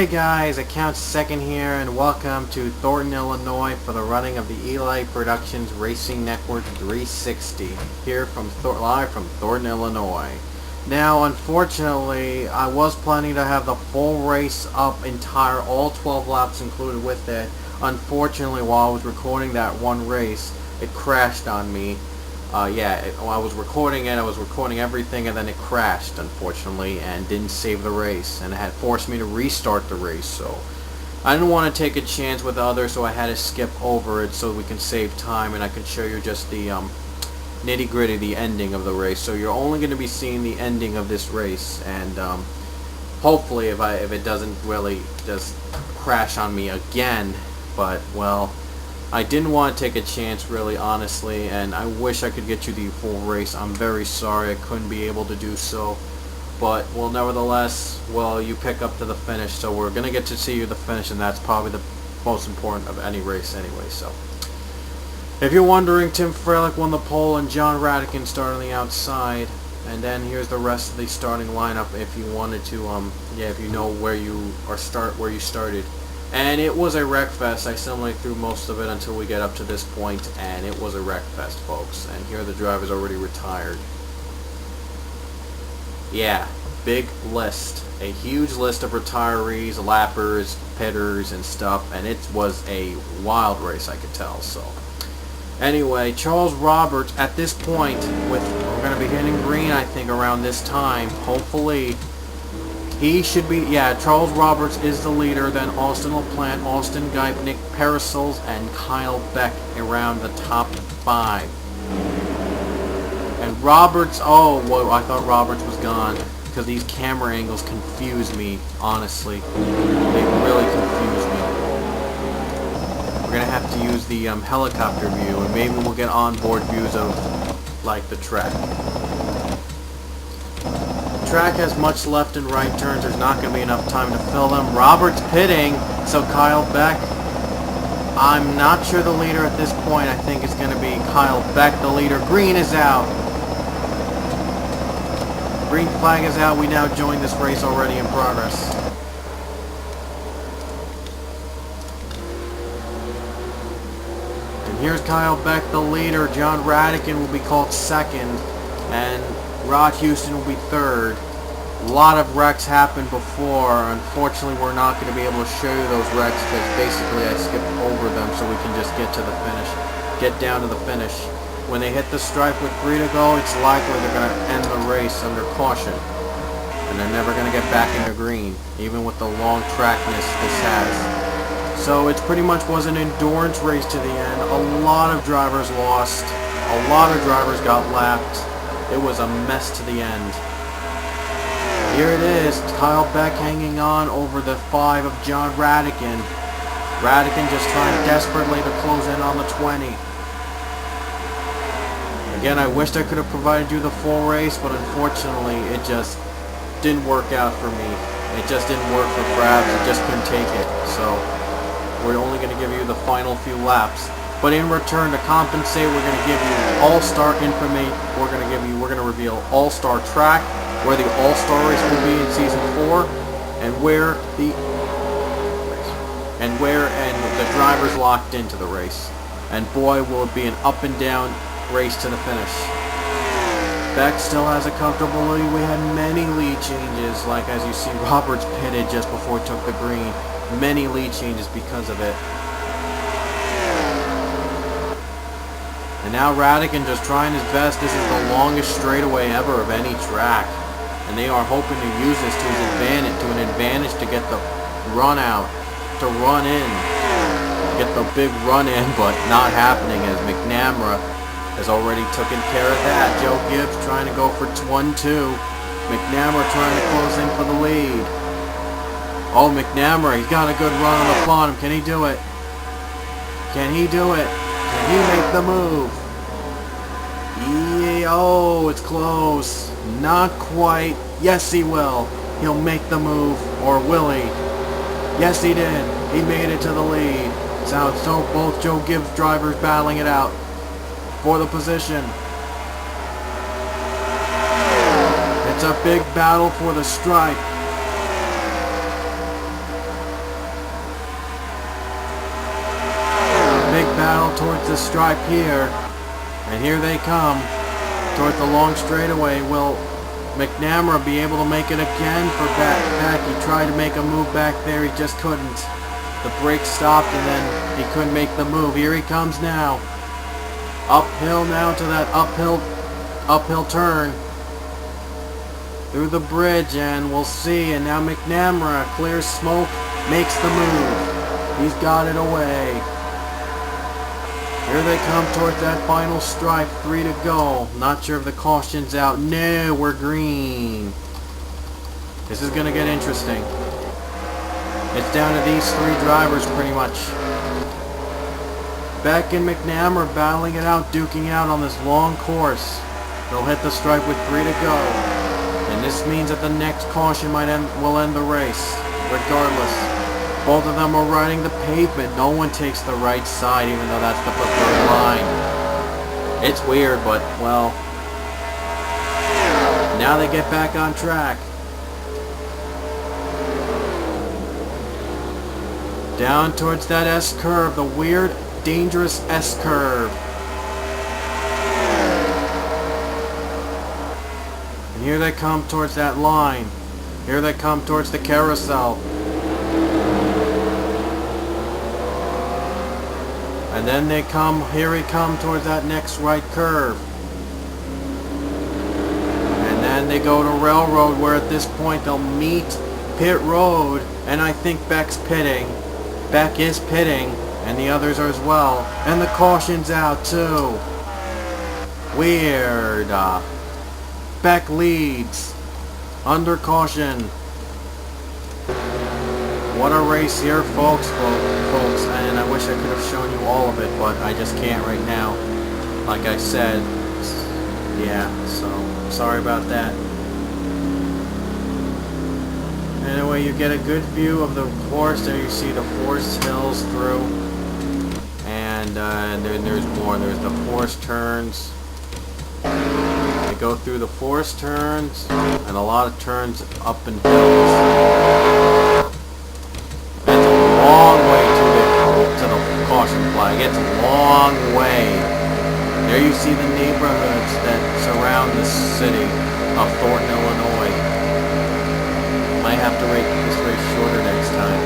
Hey guys, Account Second here, and welcome to Thornton, Illinois for the running of the Elly Productions Racing Network 360 here from live from Thornton, Illinois. Now, unfortunately, I was planning to have the full race up all 12 laps included with it. Unfortunately, while I was recording that one race, it crashed on me. While I was recording it, I was recording everything, and then it crashed, unfortunately, and didn't save the race, and it had forced me to restart the race. So I didn't want to take a chance with others, so I had to skip over it so we can save time, and I can show you just the nitty-gritty, the ending of the race. So you're only going to be seeing the ending of this race, and hopefully if it doesn't really just crash on me again, but well, I didn't want to take a chance, really, honestly, and I wish I could get you the full race. I'm very sorry I couldn't be able to do so, but, well, nevertheless, well, you pick up to the finish, so we're going to get to see you the finish, and that's probably the most important of any race anyway. So if you're wondering, Tim Frelick won the pole, and John Radican started on the outside, and then here's the rest of the starting lineup if you wanted to, if you know where you started. And it was a wreck fest. I similarly threw most of it until we get up to this point, and it was a wreck fest, folks. And here the drivers already retired. Yeah, big list. A huge list of retirees, lappers, pitters, and stuff, and it was a wild race, I could tell. So anyway, Charles Roberts, at this point, we're going to be hitting green, I think, around this time, hopefully. He should be, Charles Roberts is the leader, then Austin LaPlante, Austin Geip, Nick Parasols, and Kyle Beck around the top 5. And Roberts, I thought Roberts was gone, because these camera angles confuse me, honestly. They really confuse me. We're going to have to use the helicopter view, and maybe we'll get onboard views of, like, the track. Track has much left and right turns. There's not going to be enough time to fill them. Roberts pitting, so Kyle Beck. I'm not sure the leader at this point. I think it's going to be Kyle Beck, the leader. Green is out. Green flag is out. We now join this race already in progress. And here's Kyle Beck, the leader. John Radican will be called second, and Rod Houston will be third. A lot of wrecks happened before. Unfortunately, we're not going to be able to show you those wrecks because basically I skipped over them so we can just get to the finish, get down to the finish. When they hit the stripe with 3 to go, it's likely they're going to end the race under caution, and they're never going to get back into green, even with the long trackness this has. So it pretty much was an endurance race to the end. A lot of drivers lost. A lot of drivers got lapped. It was a mess to the end. Here it is, Kyle Beck hanging on over the 5 of John Radican. Radican just trying desperately to close in on the 20. Again, I wished I could have provided you the full race, but unfortunately it just didn't work out for me. It just didn't work for Krabs. It just couldn't take it. So we're only going to give you the final few laps. But in return, to compensate, we're going to give you all-star information. We're going to reveal all-star track, where the all-star race will be in season 4, and where the drivers locked into the race. And boy, will it be an up and down race to the finish. Beck still has a comfortable lead. We had many lead changes, like as you see, Roberts pitted just before he took the green. Many lead changes because of it. And now Radican just trying his best. This is the longest straightaway ever of any track, and they are hoping to use this to an advantage to get the run out, to run in, get the big run in, but not happening as McNamara has already taken care of that. Joe Gibbs trying to go for 1-2. McNamara trying to close in for the lead. Oh, McNamara, he's got a good run on the bottom. Can he do it? Can he do it? Can he make the move? Yeah, oh, it's close. Not quite. Yes, he will. He'll make the move. Or will he? Yes, he did. He made it to the lead. So both Joe Gibbs drivers battling it out for the position. It's a big battle for the stripe. battle towards the stripe here. And here they come towards the long straightaway. Will McNamara be able to make it again for back? He tried to make a move back there. He just couldn't. The brakes stopped and then he couldn't make the move. Here he comes now. Uphill now to that uphill turn. Through the bridge, and we'll see. And now McNamara clears smoke, makes the move. He's got it away. Here they come towards that final stripe. 3 to go. Not sure if the caution's out. No, we're green. This is going to get interesting. It's down to these 3 drivers pretty much. Beck and McNamara battling it out, duking out on this long course. They'll hit the stripe with 3 to go. And this means that the next caution will end the race. Regardless. Both of them are riding the pavement. No one takes the right side, even though that's the preferred line. It's weird, but, well, now they get back on track. Down towards that S-curve, the weird, dangerous S-curve. And here they come towards that line. Here they come towards the carousel. And then they come, here he come towards that next right curve. And then they go to railroad, where at this point they'll meet pit road, and I think Beck's pitting. Beck is pitting, and the others are as well. And the caution's out too. Weird. Beck leads. Under caution. What a race here, folks, and I wish I could have shown you all of it, but I just can't right now. Like I said, yeah, so sorry about that. Anyway, you get a good view of the course. There you see the forest hills through, and then there's more. There's the forest turns. They go through the forest turns, and a lot of turns up and hills. Long way to the caution flag. It's a long way. There you see the neighborhoods that surround the city of Thronton, Illinois. Might have to make this race shorter next time.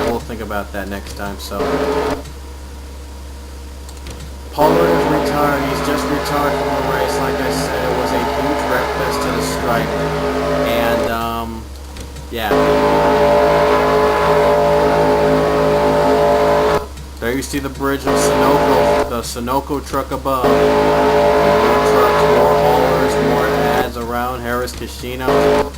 I will think about that next time. So, Pollard is retired. He's just retired from the race. Like I said, it was a huge wreck fest to the stripe. And yeah. There you see the bridge of Sunoco, the Sunoco truck above. More trucks, more haulers, more ads around Harris Casino.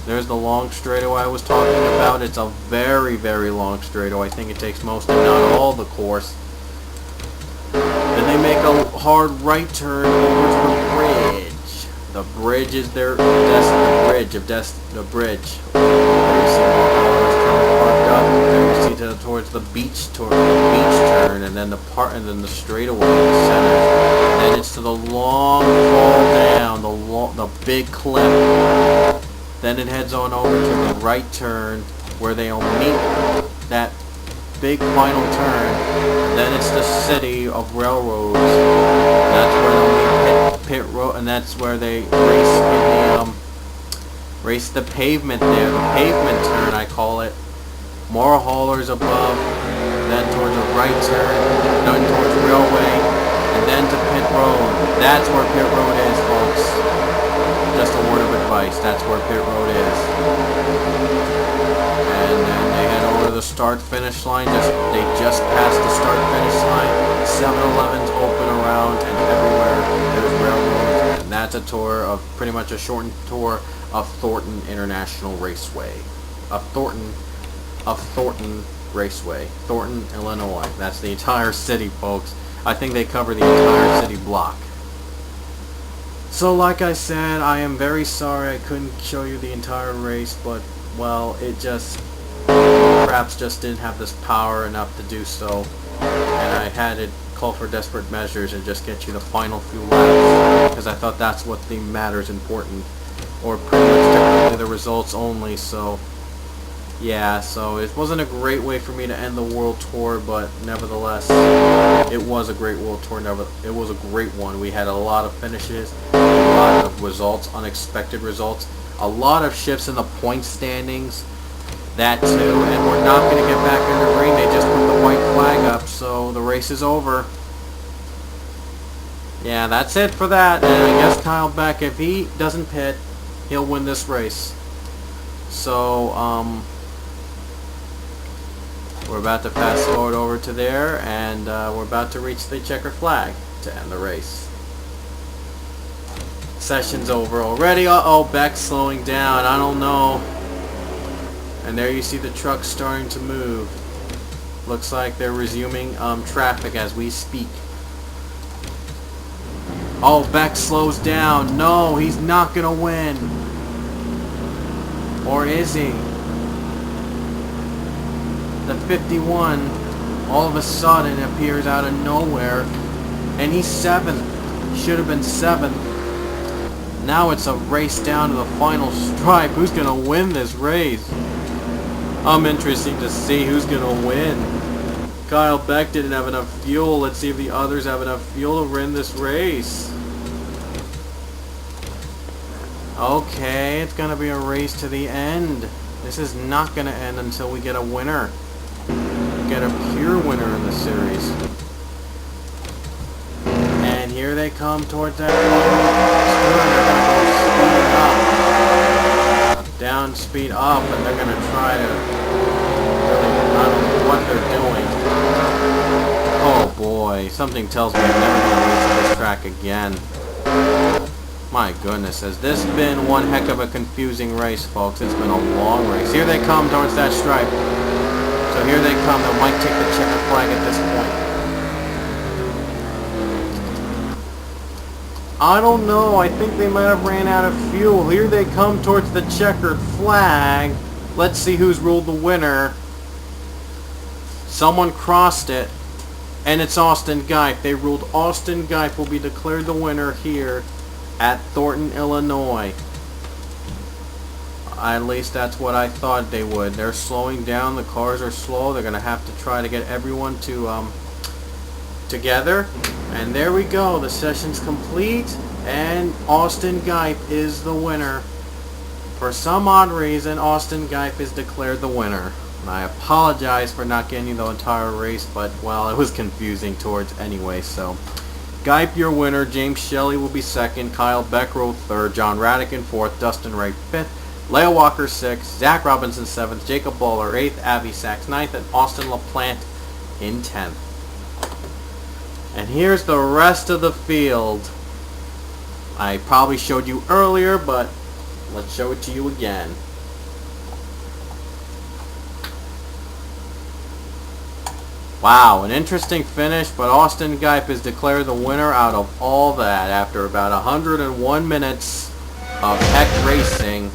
There's the long straightaway I was talking about. It's a very, very long straightaway. I think it takes most, if not all, the course. Then they make a hard right turn over to the bridge. The bridge is their the bridge. There you see more haulers parked up. There you see towards the beach turn, and then the straightaway in the center. And then it's to the long fall down, the big cliff. Then it heads on over to the right turn, where they'll meet that big final turn. And then it's the city of railroads. That's where they'll meet pit road, and that's where they race the pavement there, the pavement turn I call it. More haulers above, then towards a right turn, then towards railway, and then to pit road. That's where pit road is, folks. Just a word of advice, that's where pit road is. And then they head over to the start-finish line. They just passed the start-finish line. 7-Elevens open around, and everywhere there's railroads. And that's a tour of, pretty much a shortened tour of Thronton International Raceway. Of Thronton Raceway. Thronton, Illinois. That's the entire city, folks. I think they cover the entire city block. So like I said, I am very sorry I couldn't show you the entire race, but, well, it just perhaps just didn't have this power enough to do so. And I had to call for desperate measures and just get you the final few laps, because I thought that's what the matters important, or pretty much technically the results only. So Yeah, so it wasn't a great way for me to end the World Tour, but nevertheless, it was a great World Tour. It was a great one. We had a lot of finishes, a lot of results, unexpected results, a lot of shifts in the point standings, that too, and we're not going to get back in the ring. They just put the white flag up, so the race is over. Yeah, that's it for that, and I guess Kyle Beck, if he doesn't pit, he'll win this race. So, we're about to fast forward over to there, and we're about to reach the checkered flag to end the race. Session's over already. Uh-oh, Beck's slowing down. I don't know. And there you see the truck starting to move. Looks like they're resuming traffic as we speak. Oh, Beck slows down. No, he's not going to win. Or is he? The 51 all of a sudden appears out of nowhere, and he's 7th. Should have been 7th. Now it's a race down to the final stripe. Who's gonna win this race? I'm interested to see who's gonna win. Kyle Beck didn't have enough fuel. Let's see if the others have enough fuel to win this race. Okay, it's gonna be a race to the end. This is not gonna end until we get a winner. Get a pure winner in the series. And here they come towards that final turn. They're going to go speeding up. Down, speed up, and they're going to try to really, I don't know what they're doing. Oh boy, something tells me I'm never going to reach this track again. My goodness, has this been one heck of a confusing race, folks. It's been a long race. Here they come towards that stripe. So here they come. They might take the checkered flag at this point. I don't know. I think they might have ran out of fuel. Here they come towards the checkered flag. Let's see who's ruled the winner. Someone crossed it. And it's Austin Geip. They ruled Austin Geip will be declared the winner here at Thornton, Illinois. At least that's what I thought they would. They're slowing down. The cars are slow. They're going to have to try to get everyone to together. And there we go. The session's complete. And Austin Geip is the winner. For some odd reason, Austin Geip is declared the winner. And I apologize for not getting the entire race, but, well, it was confusing towards anyway, so. Geip, your winner. James Shelley will be 2nd. Kyle Beckrow 3rd. John Radican 4th. Dustin Ray 5th. Leah Walker 6th, Zach Robinson 7th, Jacob Bowler 8th, Abby Sachs 9th, and Austin LaPlante in 10th. And here's the rest of the field. I probably showed you earlier, but let's show it to you again. Wow, an interesting finish, but Austin Geip is declared the winner out of all that after about 101 minutes of heck racing.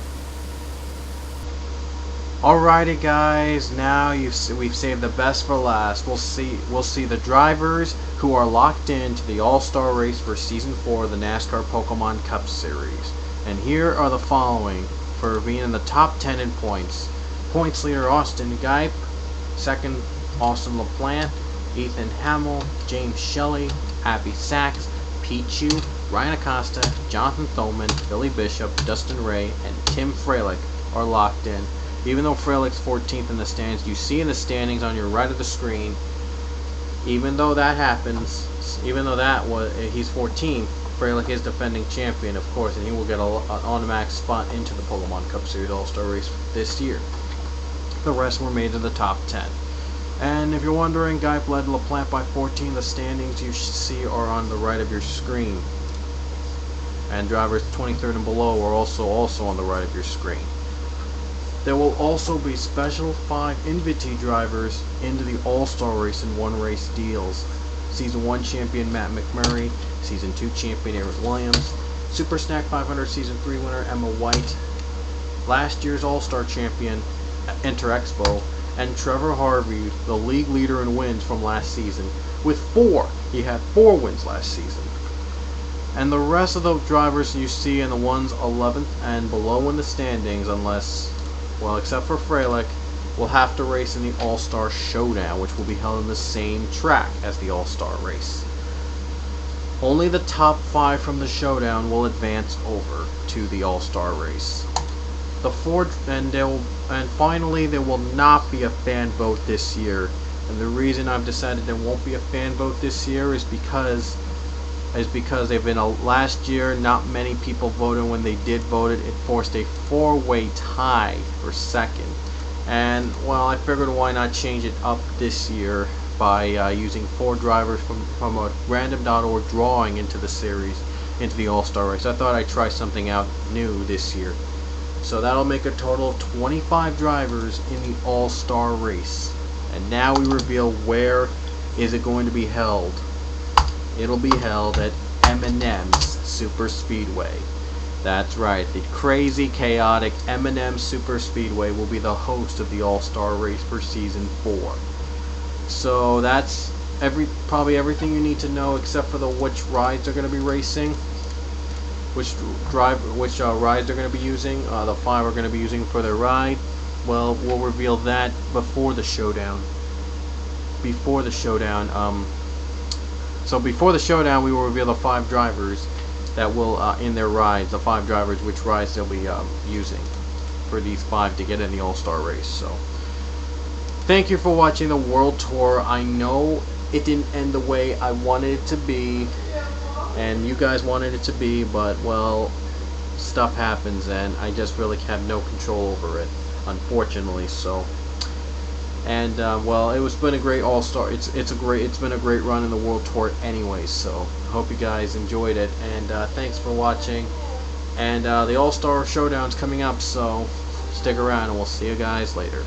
Alrighty guys, now we've saved the best for last. We'll see the drivers who are locked into the All-Star race for Season 4 of the NASCAR Pokemon Cup Series. And here are the following for being in the top 10 in points. Points leader Austin Geip, 2nd Austin LaPlante, Ethan Hamill, James Shelley, Abby Sachs, Pete Chu, Ryan Acosta, Jonathan Thoman, Billy Bishop, Dustin Ray, and Tim Freilich are locked in. Even though Freilich's 14th in the stands, you see in the standings on your right of the screen, even though that happens, even though he's 14th, Freilich is defending champion, of course, and he will get an automatic spot into the Pokemon Cup Series All-Star race this year. The rest were made to the top 10. And if you're wondering, Geip led LaPlante by 14. The standings you see are on the right of your screen. And drivers 23rd and below are also on the right of your screen. There will also be special 5 invitee drivers into the All-Star race in one-race deals. Season 1 champion Matt McMurray, Season 2 champion Eric Williams, Super Snack 500 Season 3 winner Emma White, last year's All-Star champion Enter Expo, and Trevor Harvey, the league leader in wins from last season, with 4. He had 4 wins last season. And the rest of the drivers you see in the ones 11th and below in the standings, unless, well, except for Freilich, will have to race in the All-Star Showdown, which will be held on the same track as the All-Star race. Only the top 5 from the Showdown will advance over to the All-Star race. And finally, there will not be a fan vote this year. And the reason I've decided there won't be a fan vote this year is because they've been last year not many people voted. When they did vote, it forced a 4-way tie for second. And well, I figured why not change it up this year by using 4 drivers from a random.org drawing into the series, into the All-Star race. I thought I'd try something out new this year. So that'll make a total of 25 drivers in the All-Star race. And now we reveal where is it going to be held. It'll be held at M&M's Super Speedway. That's right, the crazy, chaotic M&M Super Speedway will be the host of the All-Star race for Season 4. So that's probably everything you need to know, except for which rides are going to be racing. Which rides they're going to be using. The 5 are going to be using for their ride. Well, we'll reveal that before the showdown. Before the showdown, we will reveal the 5 drivers that will in their rides. The 5 drivers, which rides they'll be using for these 5 to get in the All-Star race. So, thank you for watching the World Tour. I know it didn't end the way I wanted it to be, and you guys wanted it to be, but well, stuff happens, and I just really have no control over it, unfortunately. So, and well, it's been a great All-Star. It's been a great run in the World Tour, anyway. So, hope you guys enjoyed it, and thanks for watching. And the All-Star Showdown's coming up, so stick around, and we'll see you guys later.